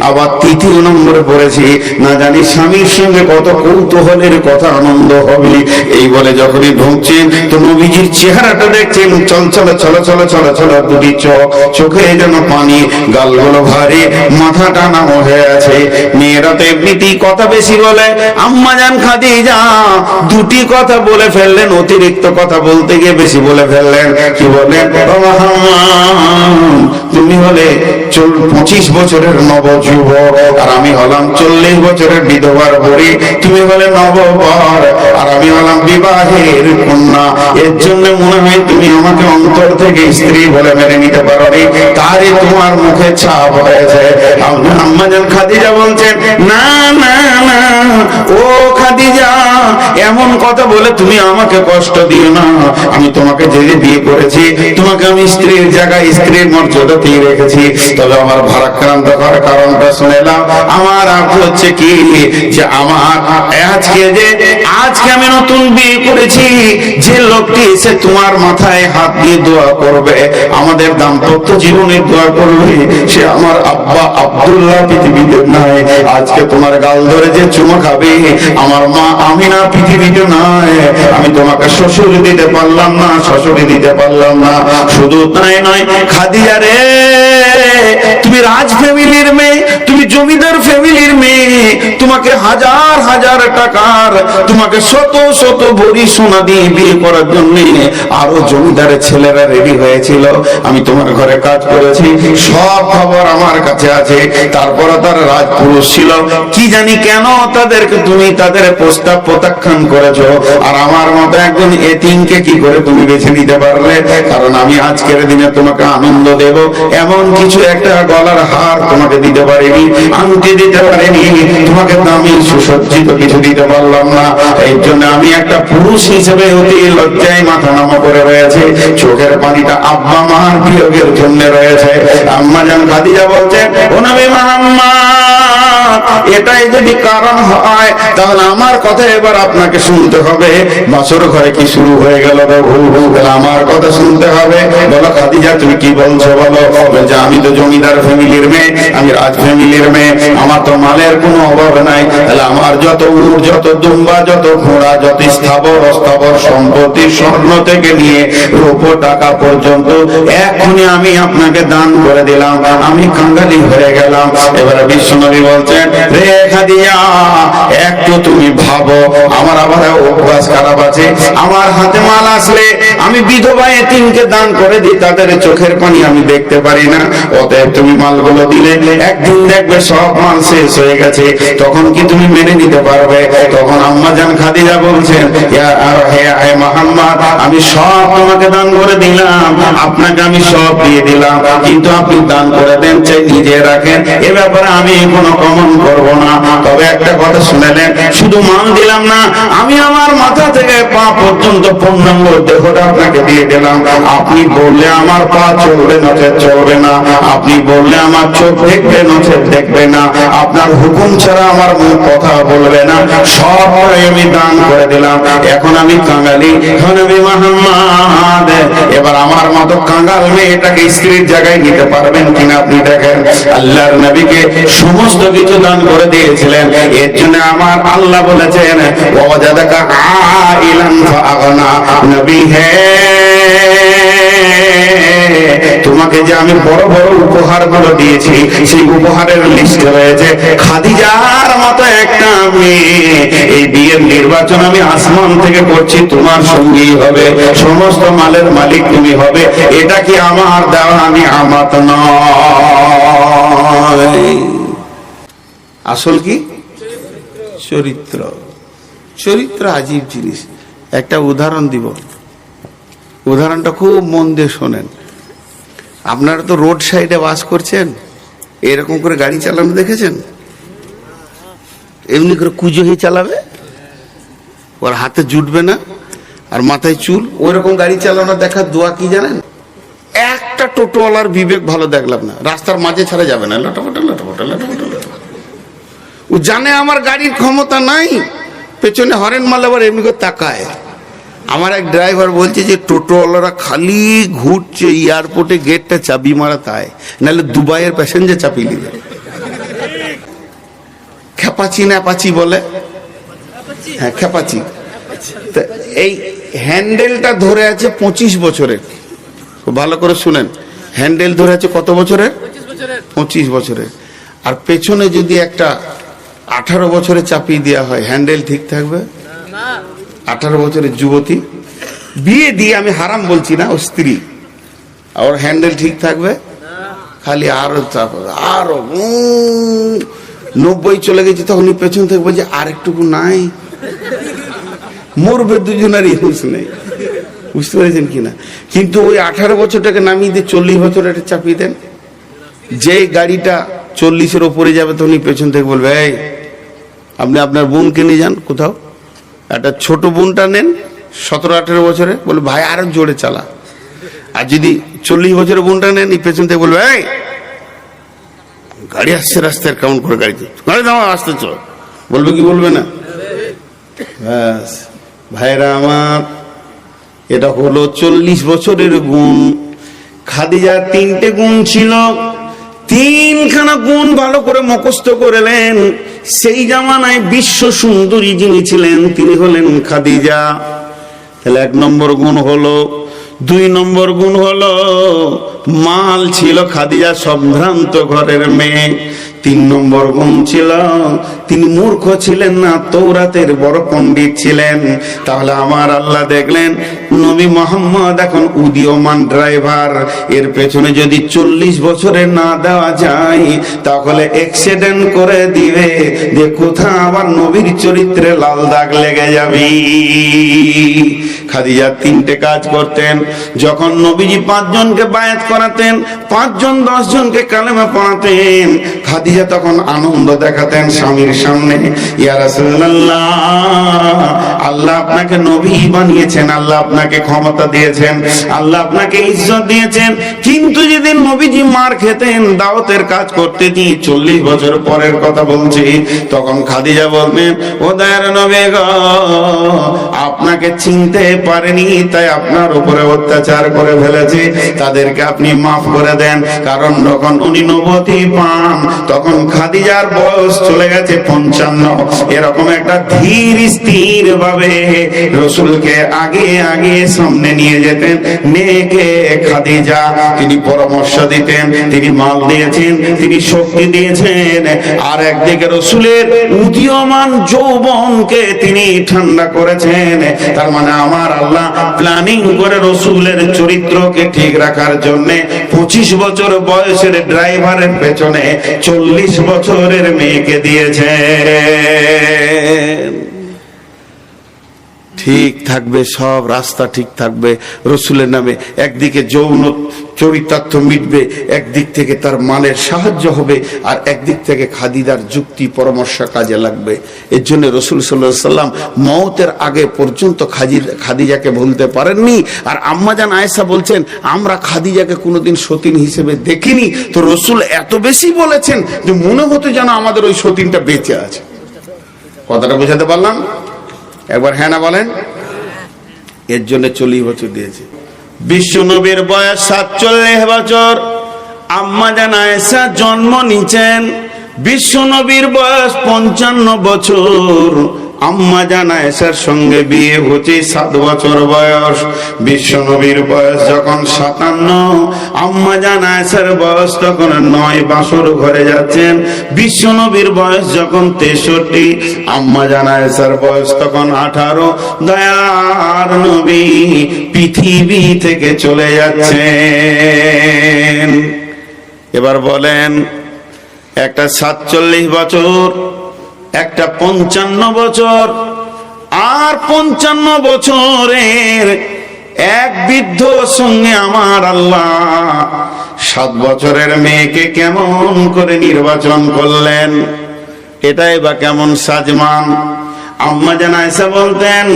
আবার তৃতীয় নম্বরে পড়েছি, না জানি স্বামীর সঙ্গে কত কৌতূহলের কথা, আনন্দ হবে। এই বলে যখনই ঢুকছেন তো নবীজির চেহারাটা দেখছেন, চল দুটি চোখে যেন পানি, গালগুলো ভারী, মাথাটা নামো হয়ে আছে। মেয়েরা তো এমনিতেই কথা বেশি বলে। আম্মা জান খাদিজা দুটি কথা বলে ফেললেন, অতিরিক্ত কথা বলতে গিয়ে বেশি বলে ফেললেন। কি বলেন? তুমি হলে 25 বছরের নবযুবক, আর আমি হলাম 40 বছরের বিধবার বুড়ি। তুমি হলে নববর, আর আমি হলাম বিবাহের কন্যা। এর জন্য মনে হয় তুমি আমাকে অন্তর থেকে স্ত্রী বলে মেনে নিতে পারোনি, তারই তোমার মুখে ছাপ হয়েছে। আম্মা জান খাদিজা বলছেন, না না না, ও খাদিজা, এমন কথা বলে তুমি আমাকে কষ্ট দিও না। আমি তোমাকে যে বিয়ে করেছি, তোমাকে আমি স্ত্রীর জায়গায় স্ত্রীর মর্যাদাতেই রেখেছি। তবে আমার ভারাক্রান্ত করার কারণটা শুনেলাম। আমার আপ হচ্ছে কি, যে আমার আজকে আমি নতুন বিয়ে করেছি, যে লোকটি এসে তোমার মাথায় হাত দিয়ে দোয়া করবে, আমাদের দাম্পত্য জীবনের দোয়া করবে, সে আমার আব্বা আব্দুল্লাহ পৃথিবীতে নাই। আজকে তোমার গাল ধরে যে চুমা খাবে, আমার মা আমিনা পৃথিবীতে নাই। আমি তোমাকে শ্বশুর দিতে পারলাম না, শাশুড়ি দিতে পারলাম না। শুধু তাই নয় খাদিজা রে, তুমি রাজ ফ্যামিলির মেয়ে, তুমি জমিদার ফ্যামিলির মেয়ে, তোমাকে হাজার হাজার টাকার, তোমাকে শত শত ভরি সোনা দিয়ে বিয়ে করার জন্য আরো জমিদারের ছেলেরা রেডি হয়েছিল। আমি তোমার ঘরে কাজ করেছি, সব খবর আমার কাছে আছে। তারপরে তারা রাজপুরুষ ছিল, কি জানি কেন তাদেরকে তুমি তাদের প্রস্তাব প্রত্যাখ্যান করেছো, আর আমার মতো একজন এতিমকে কি করে তুমি বেছে নিতে পারলে? কারণ আমি আজকের দিনে তোমাকে আনন্দ দেব এমন কিছু একটা গলার হার তোমাকে দিতে পারিনি, আংটি দিতে পারিনি, তোমাকে দামি সুসজ্জিত কিছু দিতে পারলাম না। এই জন্য আমি একটা পুরুষ হিসেবে অতি লজ্জায় মাথা নামা করে রয়েছে। চোখের পানিটা আব্বা মার বিয়োগের জন্য রয়েছে। আম্মা জান খাদিজা বলছে, ও নবী মুহাম্মদ, এটাই যদি কারণ হয় তাহলে আমার কথা এবার আপনাকে শুনতে হবে। বাসর ঘরে কি শুরু হয়ে গেল? আমার কথা শুনতে হবে। বলো খাদিজা তুমি কি বলছো বলো। বলছে আমি তো জমিদার ফ্যামিলির মেয়ে, আমি রাজ ফ্যামিলির মেয়ে, আমার তো মালের কোনো অভাব নাই। তাহলে আমার যত উট, যত দুম্বা, যত ঘোড়া, যত স্থাবর অস্থাবর সম্পত্তি, স্বর্ণ থেকে নিয়ে রূপো টাকা পর্যন্ত এখনই আমি আপনাকে দান করে দিলাম। আমি কাঙ্গালি হয়ে গেলাম। এবারে বিশ্বনবী বলছেন, রে খাদিজা একটু তুমি ভাবো, আমার আবার অভ্যাস খারাপ আছে, আমার হাতে মাল আসলে আমি বিধবা এতিমকে দান করে দিই, তাদের চোখের পানি আমি দেখতে পারি না। অতএব তুমি মালগুলো দিলে একদিন দেখবে সব মাল শেষ হয়ে গেছে, তখন কি তুমি মেনে নিতে পারবে? তখন আম্মা জান খাদিজা বলছেন, হে মুহাম্মদ, আমি সব তোমাকে দান করে দিলাম, আপনাকে আমি সব দিয়ে দিলাম, কিন্তু আপনি দান করে দেন, চাই নিজে রাখেন, এ ব্যাপারে আমি কোনো কমন করব না। তবে একটা কথা শুনেলেন, শুধু মাল দিলাম না, আমি আমার মাথা থেকে পা পর্যন্ত পূর্ণাঙ্গ দেহটা আপনাকে দিয়ে দিলাম। আপনি বললে আমার পা চলবে, নচেত চলবে না। আপনি বললে আমার চোখ দেখবে, নচেত দেখবে না। আপনার হুকুম ছাড়া আমার মুখ কথা বলবে না। সবটাই আমি দান করে দিলাম। এখন আমি কাঙ্গালি, নবী মুহাম্মদ, এবার আমার মতো কাঙ্গাল মেয়েটাকে স্ত্রীর জায়গায় নিতে পারবেন কিনা আপনি দেখেন। আল্লাহর নবীকে সমস্ত কিছু দান করে দিয়েছিলেন। এর জন্য আমার আল্লাহ বলেছেন, ওয়াজাদাকা আইলান ফাআগনা। নবী হে, তোমাকে যে আমি বড় বড় উপহার গুলো দিয়েছি, সেই উপহারের লিস্ট রয়েছে খাদিজার মতো একটা মেয়ে। এই বিয়ের নির্বাচন আমি আসমান থেকে করছি, তোমার সঙ্গী হবে, সমস্ত মালের মালিক তুমি হবে। এটা কি আমার দেওয়া আমি আমাত নয়। আসল কি? চরিত্র। চরিত্র আজীব জিনিস। একটা উদাহরণ দিব, উদাহরণটা খুব মন দিয়ে শোনেন। আপনারা তো রোড সাইডে বাস করছেন, এরকম করে গাড়ি চালানো দেখেছেন? এমনি করে কুজো হয়ে চালাবে, ওর হাতে জুটবে না আর মাথায় চুল, ওই রকম গাড়ি চালানো দেখার দোয়া কি জানেন? একটা টোটোওয়ালার বিবেক ভালো দেখলাম না, রাস্তার মাঝে ছাড়া যাবে না, লটপটা লটপটা লটপটা লটপটা। ও জানে আমার গাড়ির ক্ষমতা নাই, পেছনে হরেন মারলে আবার এমনি করে তাকায়। আমার এক ড্রাইভার বলছে যে টোটোওয়ালারা খালি ঘুরছে এয়ারপোর্টে গেটটা চাবি মারা, তাই নাহলে দুবাইয়ের প্যাসেঞ্জার চাপিয়ে নিবে। খেপাচি ন্যাপাচি বলে, হ্যাঁ খেপাচি। এই হ্যান্ডেলটা ধরে আছে 25 বছরের, ভালো করে শুনেন, হ্যান্ডেল ধরে আছে কত বছরের? 25 বছরের। আর পেছনে যদি একটা 18 বছরে চাপিয়ে দেওয়া হয়, হ্যান্ডেল ঠিক থাকবে? 18 বছরের যুবতী, বিয়ে দিয়ে, আমি হারাম বলছি না, ও স্ত্রী, ওর হ্যান্ডেল ঠিক থাকবে? খালি আরো চাপ, আরো 90 চলে গেছে, তখন পেছন থেকে বলছে আর একটুকু নাই, মরবে দুজনেরই হুঁশ নেই। বুঝতে পেরেছেন কিনা? কিন্তু ওই 18 বছরটাকে নামিয়ে দিয়ে 40 বছর এটা চাপিয়ে দেন, যে গাড়িটা 40-এর ওপরে যাবে তখন পেছন থেকে বলবে, এই আপনি আপনার বোনকে নিয়ে যান কোথাও, একটা ছোট বোনটা নেন 17-18 বছরে, বলে ভাই আরো জোরে চালা। আর যদি 40 বছরের বোনটা নেন, পেছন থেকে বলবে, এই গাড়ি আসছে রাস্তায়, কেমন করে গাড়ি দাও, আসতে চল, বলবে কি বলবে না? ব্যাস ভাইরা আমার, এটা হলো 40 বছরের গুণ। খাদিজার 3টে গুণ ছিল, 3খানা গুণ ভালো করে মুখস্থ করলেন। সেই জামানায় বিশ্ব সুন্দরী যিনি ছিলেন তিনি হলেন খাদিজা। তাহলে 1 নম্বর গুণ হলো। 2 নম্বর গুণ হলো মাল ছিল খাদিজা সম্ভ্রান্ত ঘরের মেয়ে। তিন নম্বর গুণ ছিল, তিনি মূর্খ ছিলেন না, তৌরাতের বড় পণ্ডিত ছিলেন। তাহলে আমার আল্লাহ দেখলেন নবী মোহাম্মদ এখন উদীয়মান ড্রাইভার, এর পেছনে যদি 40 বছরে না দেওয়া যায় তাহলে অ্যাক্সিডেন্ট করে দিবে, যে কোথা আবার নবীর চরিত্রে লাল দাগ লেগে যাবে। খাদিজা তিনটে কাজ করতেন। যখন নবীজি 5 জনকে বায়াত করাতেন, 5 জন 10 জনকে কালেমা পড়াতেন, খাদিজা তখন আনন্দ দেখাতেন স্বামীর সামনে, ইয়া রাসূলুল্লাহ, আল্লাহ আপনাকে নবী বানিয়েছেন, আল্লাহ আপনাকে ক্ষমতা দিয়েছেন, আল্লাহ আপনাকে ইজ্জত দিয়েছেন। কিন্তু যেদিন নবীজি মার খেতেন, দাওয়াতের কাজ করতে গিয়ে 40 বছর পরের কথা বলছি, তখন খাদিজা বলতেন, ও দয়ার নবী গো, আপনাকে চিনতে পারেনি তাই আপনার উপরে অত্যাচার করে ফেলেছে, তাদেরকে আপনি মাফ করে দেন। কারণ যখন উনি নবুয়ত পান তখন খাদিজার বয়স চলে গেছে 55। এরকম একটা ধীর স্থির ভাবে রাসূলকে আগে আগে সামনে নিয়ে যেতেন মেয়েকে খাদিজা। তিনি পরামর্শ দিতেন, তিনি মাল দিয়েছেন, তিনি শক্তি দিয়েছেন। আর একদিকে রাসূলের উদীয়মান যৌবনকে তিনি ঠান্ডা করেছেন। তার মানে আমার আল্লাহ প্ল্যানিং করে রাসূলের চরিত্রকে ঠিক রাখার জন্য 25 বছর বয়সের ড্রাইভারের পেছনে 40 বছরের মেয়েকে দিয়েছে। ঠিক থাকবে, সব রাস্তা ঠিক থাকবে রাসূলের নামে। একদিকে যৌন চরিতার্থ মিটবে, একদিক থেকে তার মানের সাহায্য হবে, আর একদিক থেকে খাদিজার যুক্তি পরামর্শ কাজে লাগবে। এর জন্য রাসূল সাল্লাল্লাহু আলাইহি সাল্লাম মওতের আগে পর্যন্ত খাদিজাকে ভুলতে পারেননি। আর আম্মাজান আয়েশা বলছেন, আমরা খাদিজাকে কোনোদিন সতীন হিসেবে দেখিনি, তো রাসূল এত বেশি বলেছেন যে মনে হতো যেন আমাদের ওই সতীনটা বেঁচে আছে। কথাটা বোঝাতে পারলাম? একবার হ্যাঁ না বলেন। এর জন্য 40 বছর দিয়েছে। বিশ্ব নবীর বয়স 47 বছর, আম্মাজান আয়েশা জন্ম নিয়েছেন। বিশ্ব নবীর বয়স 55 বছর, আম্মাজান আয়েশার সঙ্গে বিয়ে হচ্ছে 7 বছর বয়স। বিশ্ব নবীর বয়স যখন 57, আম্মাজান আয়েশার বয়স তখন 9 বাসর ঘরে যাচ্ছেন। বিশ্ব নবীর বয়স যখন 63, আম্মাজান আয়েশার বয়স তখন 18। দয়ার নবী পৃথিবী থেকে চলে যাচ্ছেন। এবার বলেন, একটা 47 বছর, একটা 55 বছর, আর 55 বছরের এক বৃদ্ধ সঙ্গে আমার আল্লাহ 7 বছরের মেয়েকে কেমন করে নির্বাচন করলেন? এটাই বা কেমন সাজমান? আম্মাজান আয়েশা বলতেন,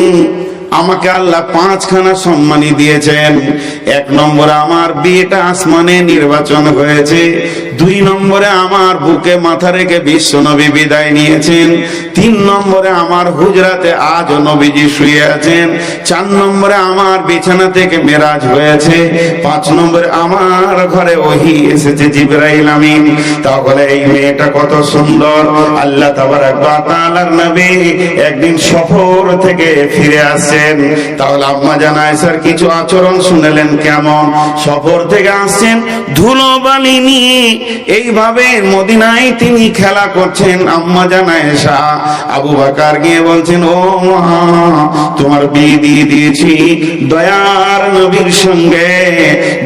আমাকে আল্লাহ 5খানা সম্মানী দিয়েছেন। 1 নম্বরে আমার বিয়েটা আসমানে নির্বাচন হয়েছে। 2 নম্বরে আমার বুকে মাথা রেখে বিশ্বনবী বিদায় নিয়েছেন। 3 নম্বরে আমার হুজরাতে আজ নবীজি শুয়ে আছেন। 4 নম্বরে আমার বিছানা থেকে মেরাজ হয়েছে। 5 নম্বরে আমার ঘরে ওহী এসেছে জিবরাইল আমিন। তাহলে এই মেয়েটা কত সুন্দর! আল্লাহ তাবারক ওয়া তাআলার নবী একদিন সফর থেকে ফিরে আসছে। তাহলে আম্মাজান আয়েশার কিছু আচরণ শুনলেন কেমন? সফর থেকে আসছেন, ধুলোবালি নিয়ে এইভাবে মদিনায় তিনি খেলা করছেন। আম্মাজান আয়েশা আবু বকর গিয়ে বলছেন, ও মা, তোমার বিয়ে দিয়ে দিয়েছি দয়ার নবীর সঙ্গে,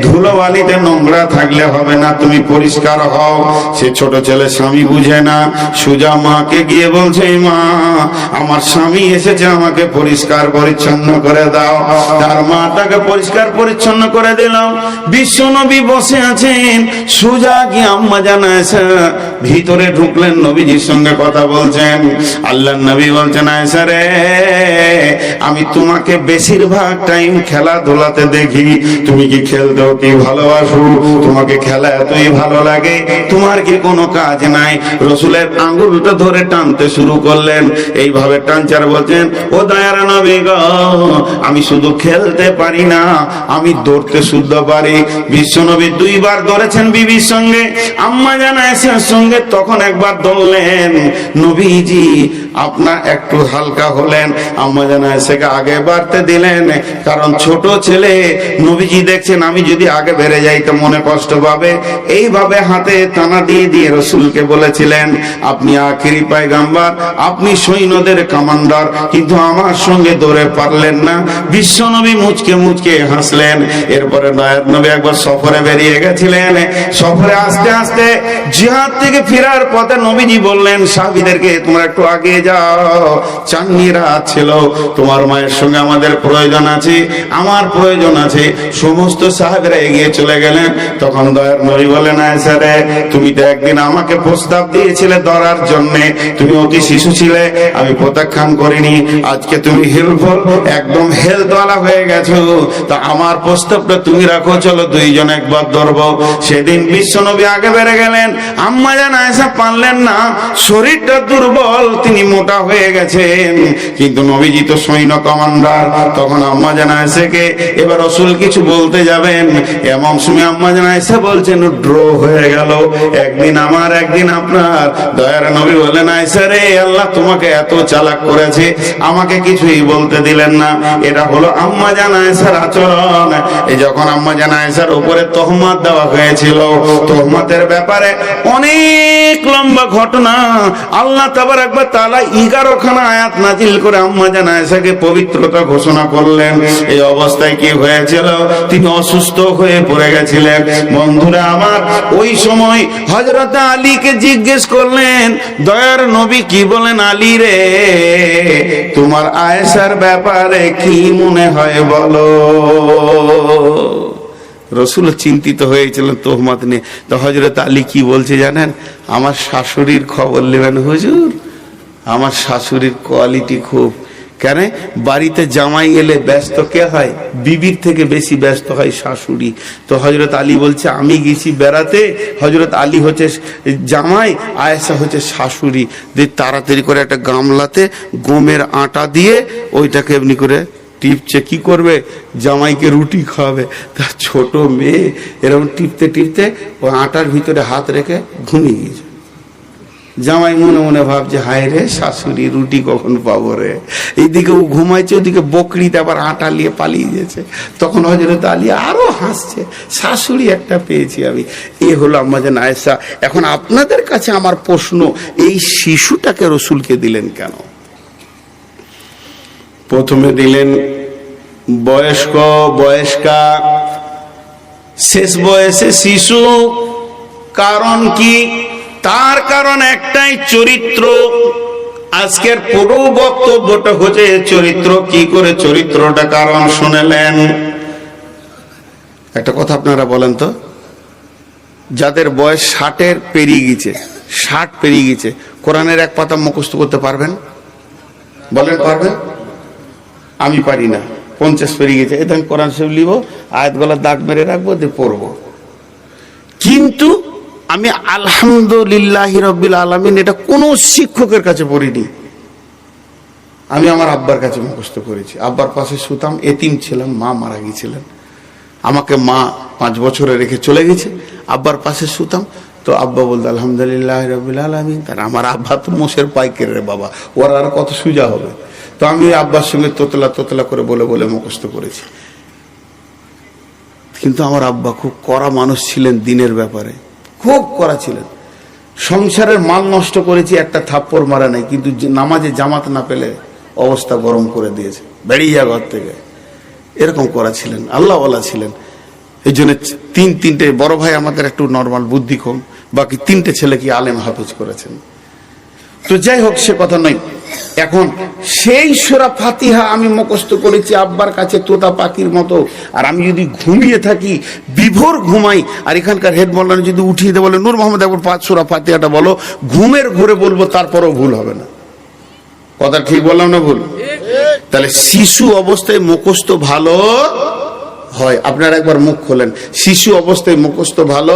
ধুলোবালিতে নোংরা থাকলে হবে না, তুমি পরিষ্কার হও। সে ছোট ছেলে স্বামী বুঝে না, সুজা মাকে গিয়ে বলছে, মা, আমার স্বামী এসেছে, আমাকে পরিষ্কার পরিচ্ছন্ন করে দাও। তার মাটাকে পরিষ্কার পরিচ্ছন্ন করে দিলাম। বিশ্ব নবী বসে আছেন, সুজা গিয়ে আম্মাজান আয়েশা ভিতরে ঢুকলেন, নবীজির সঙ্গে কথা বলছেন। আল্লাহর নবী বলছেন, আয়েশা রে, আমি তোমাকে বেশিরভাগ টাইম খেলাধুলাতে দেখি, তুমি কি খেলতেও কি ভালোবাসো? তোমাকে খেলা এতই ভালো লাগে, তোমার কি কোনো কাজ নাই? রাসূলের আঙ্গুলটা ধরে টানতে শুরু করলেন। এইভাবে টানচার বলছেন, ও দয়ার নবী গো, আমি শুধু খেলতে পারি না, আমি দৌড়তে শুদ্ধ পারি। বিশ্বনবী 2 বার দৌড়েছেন বিবির সঙ্গে, আম্মাজান আয়েশার সঙ্গে তখন 1 বার দৌড়লেন। নবীজি আপনার একটু হালকা হলেন, আম্মা জান আয়েশাকে আগে বাড়তে দিলেন, কারণ ছোট ছেলে নবীজি দেখছেন আমি যদি আগে বেড়ে যাই তো মনে কষ্ট পাবে। এইভাবে হাতে টানা দিয়ে দিয়ে রসুলকে বলেছিলেন আপনি আখিরি পয়গম্বর, আপনি সৈন্যদের কমান্ডার, কিন্তু আমার সঙ্গে দৌড়ে পারলেন না। বিশ্ব নবী মুচকে মুচকে হাসলেন। এরপরে দয়ার নবী একবার সফরে বেরিয়ে গেছিলেন। সফরে আস্তে আস্তে জিহাদ থেকে ফেরার পথে নবীজি বললেন সাহাবীদেরকে তোমরা একটু আগে যাও, চাঁদনি রাত ছিল, তোমার মায়ের সঙ্গে আমাদের প্রয়োজন আছে, আমার প্রয়োজন আছে। সমস্ত সাহাবীরা এগিয়ে চলে গেলেন। তখন দয়ার নবী বলেন আয়েশা রে, তুমি তো একদিন আমাকে প্রস্তাব দিয়েছিলে ধরার জন্য, তুমি অতি শিশু ছিলে, আমি প্রত্যাখ্যান করিনি। আজকে তুমি হেলফুল, একদম হেলথওয়ালা হয়ে গেছো, তা আমার প্রস্তাবটা তুমি রাখো, চলো দুইজন একবার ধরবো। সেদিন বিশ্বনবী আগে বেড়ে গেলেন। আম্মা জান আয়েশা পারলেন না, শরীরটা দুর্বল, তিনি মোটা হয়ে গেছেন, কিন্তু নবীজি তো সৈন্য কমান্ডার। তখন আম্মা জান আয়েশাকে এবার রাসূল কিছু বলতে যাবেন, এমন সময় আম্মা জান আয়েশা বলছেন ড্র হয়ে গেল, একদিন আমার একদিন আপনার। দয়ার নবী বলেন আয়েশা রে, আল্লাহ তোমাকে এত চালাক করেছে, আমাকে কিছুই বলতে দিলেন না। এটা হলো আম্মা জান আয়েশার আচরণ। এই যখন আম্মা জান আয়েশার উপরে তহমত দেওয়া হয়েছিল, তহমতের ব্যাপারে অনেক লম্বা ঘটনা, আল্লাহ তাবারক ওয়া তাআলা 11 খানা আয়াত নাজিল করে আম্মা জান আয়েশাকে পবিত্রতা ঘোষণা করলেন। এই অবস্থায় কি হয়েছিল, তিনি অসুস্থ হয়ে পড়ে গেছিলেন। বন্ধুরা আমার, ওই সময় হযরত আলীকে জিজ্ঞেস করলেন দয়ার নবী কি বলেন, আলী রে তোমার আয়েশার ব্যাপারে কি মনে হয় বলো। রসুল চিন্তিত হয়েছিলেন তোহমত নিয়ে। তো হযরত আলী কি বলছে জানেন, আমার শাশুড়ির খবর নেবেন হুজুর, আমার শাশুড়ির কোয়ালিটি খুব। কেন, বাড়িতে জামাই এলে ব্যস্ত কে হয়, বিবির থেকে বেশি ব্যস্ত হয় শাশুড়ি। তো হযরত আলী বলছে আমি গেছি বেড়াতে, হযরত আলী হচ্ছে জামাই, আয়েশা হচ্ছে শাশুড়ি। দিয়ে তাড়াতাড়ি করে একটা গামলাতে গমের আটা দিয়ে ওইটাকে এমনি করে টিপছে, কি করবে, জামাইকে রুটি খাওয়াবে। তার ছোট মেয়ে এরকম টিপতে টিপতে ওই আটার ভিতরে হাত রেখে ঘুমিয়ে গেছে। জামাই মনে মনে ভাবছে হায় রে শাশুড়ি রুটি কখন পাবো রে। এইদিকে ও ঘুমাইছে, ওদিকে বকরিতে আবার আটা নিয়ে পালিয়ে গেছে। তখন হযরত আলী আরো হাসছে, শাশুড়ি একটা পেয়েছি আমি। এ হলো আম্মা জান আয়েশা। এখন আপনাদের কাছে আমার প্রশ্ন, এই শিশুটাকে রসুলকে দিলেন কেন? প্রথমে দিলেন বয়স্ক, বয়স্কা, শেষ বয়সে শিশু। কারণ কি? তার কারণ একটাই, চরিত্র। আজকের পুরো বক্তব্যটা হচ্ছে চরিত্র। কি করে চরিত্রটা কারণ শুনলেন? একটা কথা আপনারা বলেন তো, যাদের বয়স 60 পেরিয়ে গেছে, 60 পেরিয়ে গেছে, কোরআনের এক পাতা মুখস্থ করতে পারবেন? বলেন পারবেন? আমি পারি না। 50 পেরিয়ে গেছে, এখন কোরআন শরীফ লিব, আয়াতগুলো দাগ মেরে রাখবো, দিয়ে পড়বো। কিন্তু আমি আলহামদুলিল্লাহি রাব্বিল আলামিন এটা কোনো শিক্ষকের কাছে পড়িনি, আমি আমার আব্বার কাছে মুখস্থ করেছি। আব্বার পাশে শুতাম, এতিম ছিলাম, মা মারা গিয়েছিলেন, আমাকে মা 5 বছরে রেখে চলে গেছে। আব্বার পাশে শুতাম, তো আব্বা বলতো আলহামদুলিল্লাহি রাব্বিল আলামিন। তার আমার আব্বা তো মোষের পাইকের রে বাবা, ওরা আর কত সোজা হবে। তো আমি আব্বার সঙ্গে তোতলা তোতলা করে বলে বলে মুখস্থ করেছি। কিন্তু আমার আব্বা খুব কড়া মানুষ ছিলেন, দিনের ব্যাপারে খুব কড়া ছিলেন। সংসারের মাল নষ্ট করেছি, একটা থাপ্পড় মারা নাই, কিন্তু নামাজে জামাত না পেলে অবস্থা গরম করে দিয়েছে, বেরিয়ে যা ঘর থেকে, এরকম করা ছিলেন, আল্লাহওয়ালা ছিলেন। এই জন্য তিনটে বড় ভাই আমাদের একটু নর্মাল বুদ্ধি কম, বাকি 3টে ছেলে কি আলেম হাফেজ করেছেন। তো যাই হোক, সে কথা নয়। এখন সেই সূরা ফাতিহা আমি মুখস্থ করেছি আব্বার কাছে তোতা পাখির মতো। আর আমি যদি ঘুমিয়ে থাকি, বিভোর ঘুমাই, আর এখানকার হেড মোল্লান যদি উঠিয়ে দেয় বলে নূর মোহাম্মদ একবার 5 সূরা ফাতিহাটা বলো, ঘুমের ঘুরে বলবো, তারপরেও ভুল হবে না। কথা ঠিক বললাম না ভুল? তাহলে শিশু অবস্থায় মুখস্থ ভালো হয়। আপনারা একবার মুখ খোলেন, শিশু অবস্থায় মুখস্থ ভালো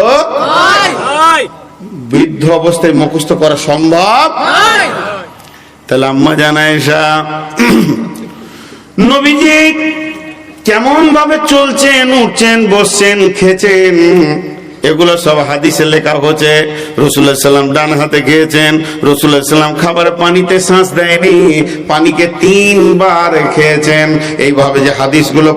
হয়, বৃদ্ধ অবস্থায় মুখস্থ করা সম্ভব। তাহলে আম্মা জান আয়েশা নবীজি কেমন ভাবে চলছেন, উঠছেন, বসছেন, খেছেন, এগুলো সব হাদিসে লেখা হচ্ছে। রাসূলুল্লাহ সাল্লাম ডান হাতে খেয়েছেন, রাসূলুল্লাহ সাল্লাম খাবার পানিতে শ্বাস দেয়নি, পানিকে 3 বার খেয়েছেন। এইভাবে যে হাদিসগুলো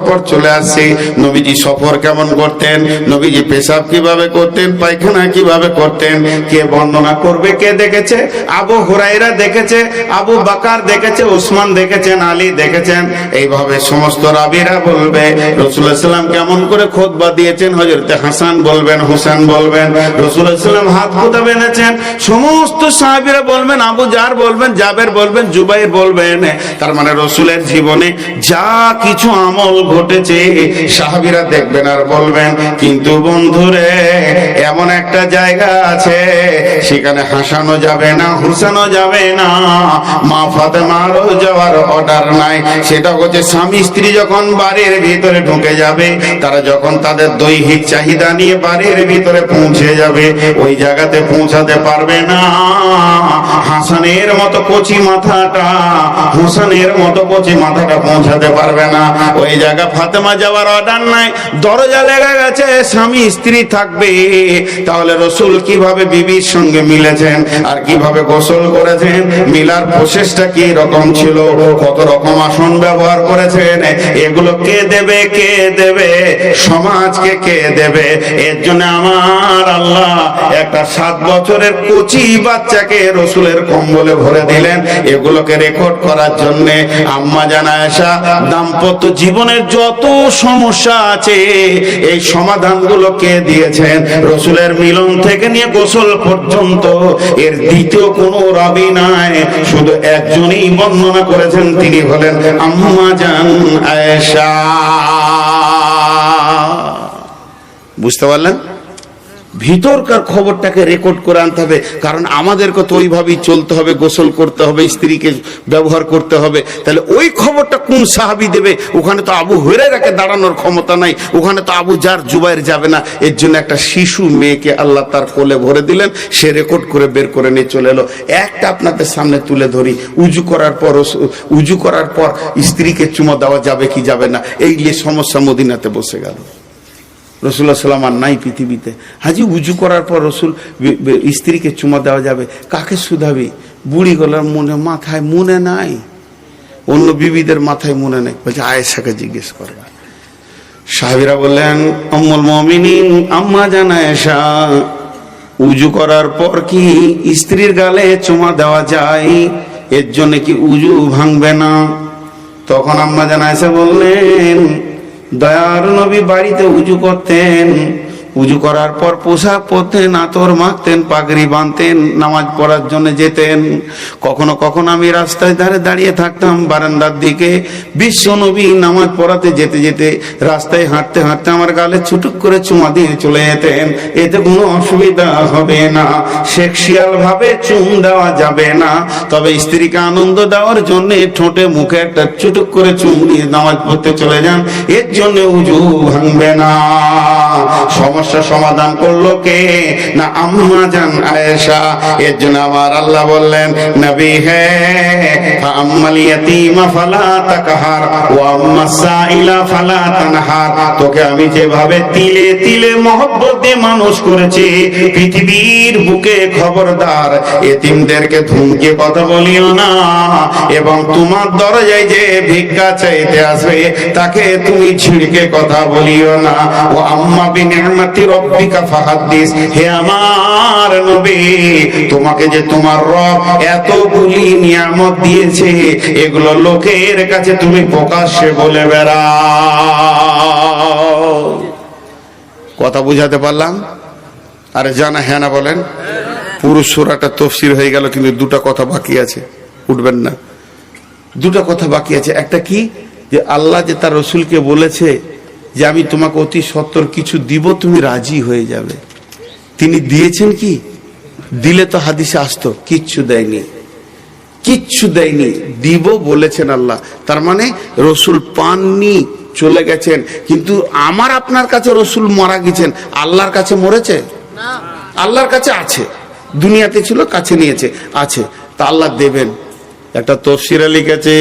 পর চলে আসছে। নবীজি সফর কেমন করতেন, নবীজি পেশাব কিভাবে করতেন, পায়খানা কিভাবে করতেন, কে বর্ণনা করবে, কে দেখেছে? আবু হুরায়রা দেখেছে, আবু বকর দেখেছে, উসমান দেখেছেন, আলী দেখেছেন। এইভাবে সমস্ত রাবীরা বলবে রাসূলুল্লাহ সাল্লাম কেমন করে খুতবা দিয়েছেন। হযরত হাসান বলবেন, হোসেন বলবেন, রাসূলুল্লাহ সাল্লাম হাত কোথা বেঁধেছেন। সমস্ত সাহাবীরা বলবেন, আবু জার বলবেন, জাবের বলবেন, জুবাইর বলবেন। তার মানে রাসূলের জীবনে যা কিছু আমল ঘটেছে সাহাবীরা দেখবেন আর বলবেন। কিন্তু বন্ধুরে, এমন একটা জায়গা আছে সেখানে হাসানো যাবে না, হুসানো যাবে না, মা ফাতেমারও যাওয়ার অর্ডার নাই। সেটা হচ্ছে স্বামী স্ত্রী যখন বাড়ির ভিতরে ঢুকে যাবে, তারা যখন তাদের দৈহিক চাহিদা নিয়ে বাড়ির ভিতরে পৌঁছে যাবে, ওই জায়গাতে পৌঁছাতে পারবে না হাসানের মতো কচি মাথাটা, হুসানের মতো কচি মাথাটা পৌঁছাতে পারবে না। ওই জায়গা ফাতেমা যাওয়ার অর্ডার নাই, দরজা লেগে গেছে, স্বামী স্ত্রী থাকবে। তাহলে রাসূল কিভাবে বিবির সঙ্গে মিলেছেন আর কিভাবে গোসল করেছেন, মিলার প্রসেসটা কি রকম ছিল, কত রকম আসন ব্যবহার করেছেন, এগুলো কে দেবে, কে দেবে, সমাজকে কে দেবে? এর জন্য আমার আল্লাহ একটা 7 বছরের কচি বাচ্চাকে রাসূলের কম্বলে ভরে দিলেন এগুলোকে রেকর্ড করার জন্য। আম্মা জান আয়েশা দাম্পত্য জীবনের যত সমস্যা আছে এই সমাধানগুলো কে দিয়েছেন? রাসূলের মিলন থেকে নিয়ে গোসল পর্যন্ত এর দ্বিতীয় কোনো রাবী নাই, শুধু একজনই বর্ণনা করেছেন, তিনি হলেন আম্মা জান আয়েশা। বুঝতে পারলেন? ভিতরকার খবরটাকে রেকর্ড করে আনতে হবে, কারণ আমাদেরকে তো ওইভাবেই চলতে হবে, গোসল করতে হবে, স্ত্রীকে ব্যবহার করতে হবে। তাহলে ওই খবরটা কোন সাহাবী দেবে? ওখানে তো আবু হুরায়রাকে দাঁড়ানোর ক্ষমতা নাই, ওখানে তো আবু জার জুবাইর যাবে না। এর জন্য একটা শিশু মেয়েকে আল্লাহ তার কোলে ভরে দিলেন, সে রেকর্ড করে বের করে নিয়ে চলে এলো। একটা আপনাদের সামনে তুলে ধরি, উজু করার পর স্ত্রীকে চুমা দেওয়া যাবে কি যাবে না, এই নিয়ে সমস্যা মদিনাতে বসে গেল। রাসূলুল্লাহ সাল্লাম আর নাই পৃথিবীতে। হাজি উজু করার পর রাসূল স্ত্রীকে চুমা দেওয়া যাবে, কাকে শুধাবি? বুড়ি গলার মাথায় মনে নাই, অন্য বিবিদের মাথায় মনে নাই, বলছে আয়েশাকে জিজ্ঞেস করবে। সাহাবীরা বললেন, উম্মুল মুমিনিন আম্মা জান আয়েশা, উজু করার পর কি স্ত্রীর গালে চুমা দেওয়া যায়? এর জন্য কি উজু ভাঙবে না? তখন আম্মা জান আয়েশা বললেন, দয়ার নবী বাড়িতে উজু করতেন, উজু করার পর পোশাক পরতেন, আতর মাখতেন, পাগড়ি বাঁধতেন, নামাজ পড়ার জন্য যেতেন। কখনো কখনো আমি রাস্তায় ধারে দাঁড়িয়ে থাকতাম বারান্দার দিকে, বিশ্ব নবী নামাজ পড়াতে যেতে যেতে রাস্তায় হাঁটতে হাঁটতে আমার গালে ছুটুক করে চুমা দিয়ে চলে যেতেন। এতে কোনো অসুবিধা হবে না, সেক্সুয়াল ভাবে চুম দেওয়া যাবে না, তবে স্ত্রীকে আনন্দ দেওয়ার জন্য ঠোঁটে মুখে একটা চুটুক করে চুম দিয়ে নামাজ পড়তে চলে যান, এর জন্য উজু ভাঙবে না। সমস্যা সমাধান করলো কে? না আম্মা জান আয়েশা। এর জন্য আমার আল্লাহ বললেন, নবী হে আম্মাল ইয়াতীমা ফালা তাকহার ওয়া আম্মাস সাইলা ফালা তানহার। তোকে আমি যেভাবে তিলে তিলে মহব্বত দিয়ে মানুষ করেছি, পৃথিবীর বুকে খবরদার এতিমদেরকে ধমকে কথা বলিও না, এবং তোমার দরজায় যে ভিক্ষা চাইতে আসবে তাকে তুমি ছিড়কে কথা বলিও না। ও আম্মা বিনিআমাতি রব্বিকা ফাহাদ্দিস। হে আমার নবী, তোমাকে যে তোমার রব এতগুলি নিয়ামত দিয়েছে, এগুলো লোকের কাছে তুমি প্রকাশ্যে বলে বেড়াও। কথা বুঝাতে পারলাম? আরে জানা হ্যাঁ না বলেন? পুরো সূরাটা তাফসীর হয়ে গেল, কিন্তু দুটো কথা বাকি আছে, উঠবেন না। দুটো কথা বাকি আছে। একটা কি, যে আল্লাহ যে তার রাসূলকে বলেছে যে আমি তোমাকে অতি সত্বর কিছু দিব, তুমি রাজি হয়ে যাবে। তিনি দিয়েছেন কি? দিলে তো হাদিসে আসতো, কিচ্ছু দেয়নি, কিচ্ছু দেয়নি। দিব বলেছেন আল্লাহ, তার মানে রাসূল পাননি, চলে গেছেন। কিন্তু আমার আপনার কাছে রাসূল মারা গেছেন, আল্লাহর কাছে মরেছে না, আল্লাহর কাছে আছে, দুনিয়াতে ছিল, কাছে নিয়েছে, আছে, তা আল্লাহ দেবেন। একটা তাফসীরে লিখেছে,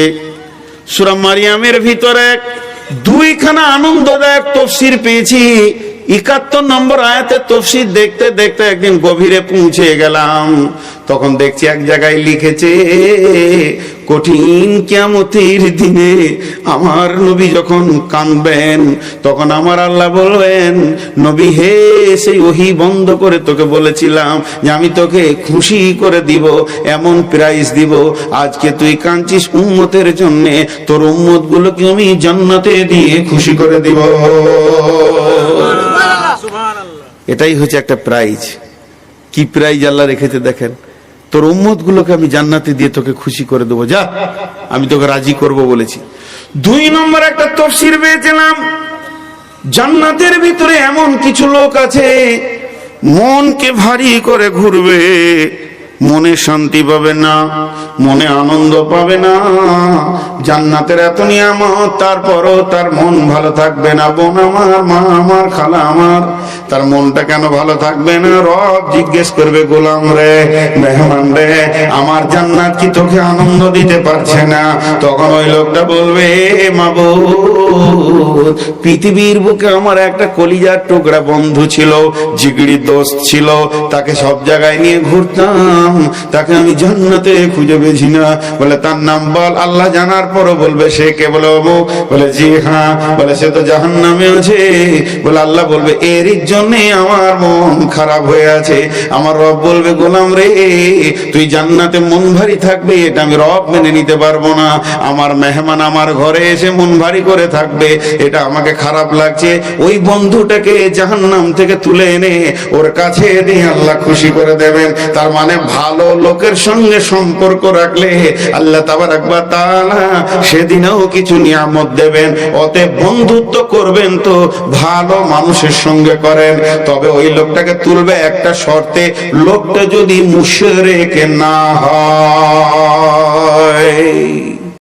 সূরা মারিয়ামের ভিতরে 2খানা আনন্দদায়ক তাফসীর পেয়েছি। 71 নম্বর আয়াতের তাফসীর দেখতে দেখতে একদিন গভীরে পৌঁছে গেলাম। তখন দেখছি এক জায়গায় লিখেছে, কঠিন কিয়ামতের দিনে আমার নবী যখন কাঁদবেন তখন আমার আল্লাহ বলবেন, নবী হে, সেই ওহী বন্ধ করে তোকে বলেছিলাম যে আমি তোকে খুশি করে দিব, এমন প্রাইজ দিব, আজকে তুই কাঁদছিস উম্মতের জন্য, তোর উম্মত গুলোকে আমি জান্নাতে দিয়ে খুশি করে দিব। এটাই হচ্ছে একটা প্রাইজ। কি প্রাইজ আল্লাহ রেখেছে দেখেন, তোর উম্মত গুলোকে আমি জান্নাতে দিয়ে তোকে খুশি করে দেবো, যা আমি তোকে রাজি করব বলেছি। 2 নম্বর একটা তাফসীর পেয়েছিলাম, জান্নাতের ভিতরে এমন কিছু লোক আছে মনকে ভারী করে ঘুরবে, মনে শান্তি পাবে না, মনে আনন্দ পাবে না, জান্নাতের এত নিয়ামত তারপরও তার মন ভালো থাকবে না। বোন আমার, মা আমার, খালা আমার, তার মনটা কেন ভালো থাকবে না? রব জিজ্ঞেস করবে, গোলাম রে, মেহমান রে, আমার জান্নাত কি তোকে আনন্দ দিতে পারছে না? তখন ওই লোকটা বলবে, মাবুদ, পৃথিবীর বুকে আমার একটা কলিজার টুকরা বন্ধু ছিল, জিগড়ি দোস্ত ছিল, তাকে সব জায়গায় নিয়ে ঘুরতাম, তাকে আমি জান্নাতে খুঁজে পেয়েছি না। বলে তার নাম বল। আল্লাহ জানার পরও বলবে, সে কে? বলে অমুক। বলে জি হ্যাঁ। বলে সে তো জাহান্নামে আছে। বলে আল্লাহ বলবে, এর জন্যে আমার মন খারাপ হয়ে আছে। আমার রব বলবে, গোলাম রে, তুই জান্নাতে মন ভারী থাকবে, এটা আমি রব মেনে নিতে পারবো না। আমার মেহমান আমার ঘরে এসে মন ভারী করে থাকবে, এটা আমাকে খারাপ লাগছে। ওই বন্ধুটাকে জাহান্নাম থেকে তুলে এনে ওর কাছে দিয়ে আল্লাহ খুশি করে দেবেন। তার মানে ভালো লোকের সঙ্গে সম্পর্ক রাখলে আল্লাহ তাবারক ওয়া তাআলা সেদিনও কিছু নিয়ামত দেবেন। অতএব বন্ধুত্ব করবেন তো ভালো মানুষের সঙ্গে করেন, তবে ওই লোকটাকে তুলবে একটা শর্তে, লোকটা যদি মুশরিক না হয়।